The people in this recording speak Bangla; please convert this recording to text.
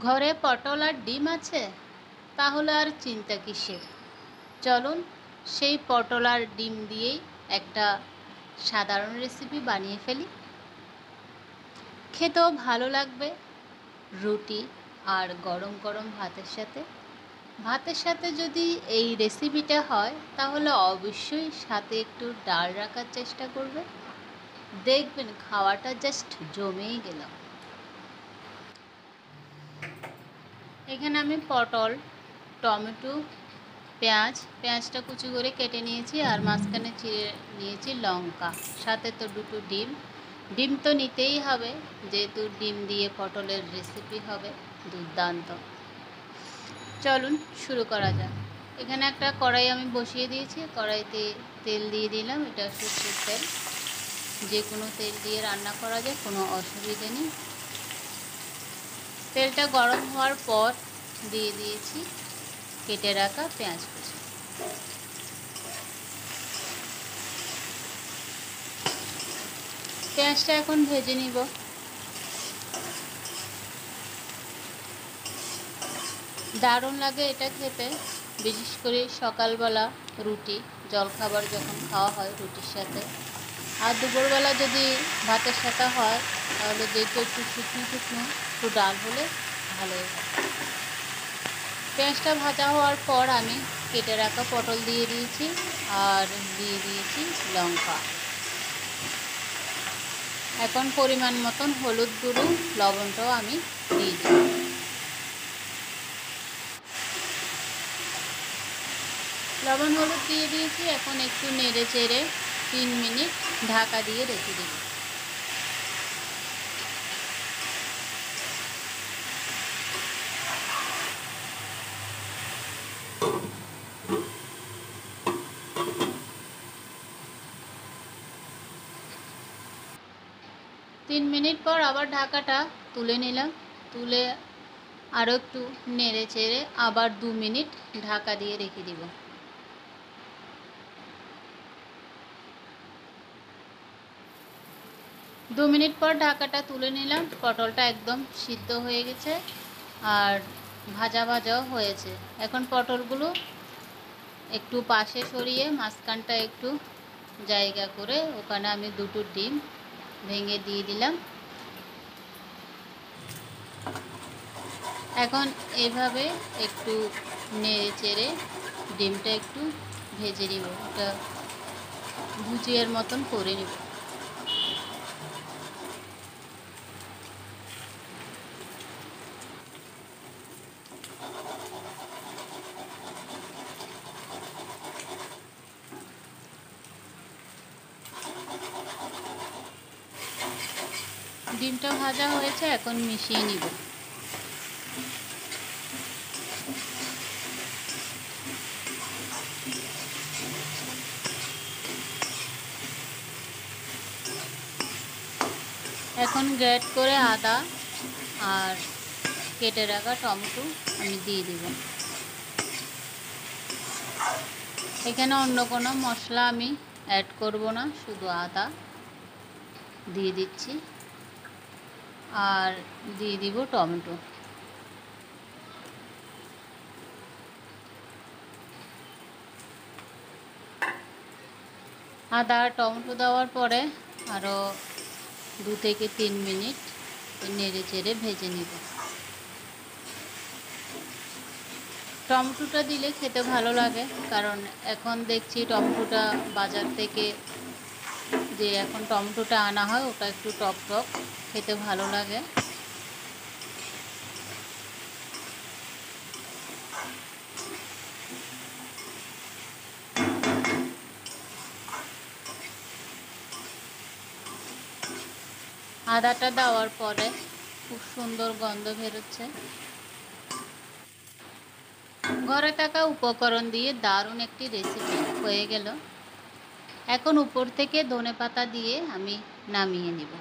ঘরে পটল আর ডিম আছে, তাহলে আর চিন্তা কিসের। চলুন সেই পটল আর ডিম দিয়েই একটা সাধারণ রেসিপি বানিয়ে ফেলি। খেতেও ভালো লাগবে রুটি আর গরম গরম ভাতের সাথে যদি এই রেসিপিটা হয় তাহলে অবশ্যই সাথে একটু ডাল রাখার চেষ্টা করবে। দেখবেন খাওয়াটা জাস্ট জমেই গেল। এখানে আমি পটল, টমেটো, পেঁয়াজটা কুচি করে কেটে নিয়েছি, আর মাঝখানে চিড়ে নিয়েছি লঙ্কা, সাথে তো দুটো ডিম তো নিতেই হবে, যেহেতু ডিম দিয়ে পটলের রেসিপি হবে দুর্দান্ত। চলুন শুরু করা যাক। এখানে একটা কড়াই আমি বসিয়ে দিয়েছি, কড়াইতে তেল দিয়ে দিলাম, এটা সরষের তেল। যে কোনো তেল দিয়ে রান্না করা যায়, কোনো অসুবিধে নেই। তেলটা গরম হওয়ার পর দিয়ে দিয়েছি কেটে রাখা পেঁয়াজ কুচি। পেঁয়াজটা এখন ভেজে নিব। দারুণ লাগে এটা খেতে, বিশেষ করে সকালবেলা রুটি জলখাবার যখন খাওয়া হয় রুটির সাথে। আর দুপুরবেলা যদি ভাতের সাথে হয় তাহলে যেহেতু একটু শুকনো একটু ডাল হলে ভালোই হয়। পেঁয়াজটা ভাজা হওয়ার পর আমি কেটে রাখা পটল দিয়ে দিয়েছি, আর দিয়ে দিয়েছি লঙ্কা। এখন পরিমাণ মতন হলুদ গুঁড়ো, লবণটাও আমি দিয়ে দিই। লবণ হলুদ দিয়ে দিয়েছি, এখন একটু নেড়ে চেড়ে 3 মিনিট ঢাকা দিয়ে রেখে দিই। তিন মিনিট পর আবার ঢাকাটা তুলে নিলাম, তুলে আরও একটু নেড়ে চেড়ে আবার 2 মিনিট ঢাকা দিয়ে রেখে দিব। দু মিনিট পর ঢাকাটা তুলে নিলাম, পটলটা একদম সিদ্ধ হয়ে গেছে আর ভাজা ভাজাও হয়েছে। এখন পটলগুলো একটু পাশে সরিয়ে মাঝখানটা একটু জায়গা করে ওখানে আমি দুটো ডিম ভেঙে দিয়ে দিলাম। এখন এভাবে একটু নেড়ে চেড়ে ডিমটা একটু ভেজে নিব, এটা ভুজিয়ার মতন করে নিব। ডিমটা ভাজা হয়েছে, এখন মিশিয়ে নিব। এখন গ্রেট করে আদা আর কেটে রাখা টমেটো আমি দিয়ে দিব। এখানে অন্য কোনো মশলা আমি অ্যাড করব না, শুধু আদা দিয়ে দিচ্ছি আর দিয়ে দিব টমেটো। আদা আর টমেটো দেওয়ার পরে আরও 2 থেকে 3 মিনিট নেড়ে চেড়ে ভেজে নিব। টমেটোটা দিলে খেতে ভালো লাগে, কারণ এখন দেখছি টমেটোটা বাজার থেকে যে এখন টমেটোটা আনা হয় ওটা একটু টক টক, খেতে ভালো লাগে। আদাটা দেওয়ার পরে খুব সুন্দর গন্ধ বেরোচ্ছে। ঘরে থাকা উপকরণ দিয়ে দারুণ একটি রেসিপি হয়ে গেল। এখন উপর থেকে ধনেপাতা দিয়ে আমি নামিয়ে নিব।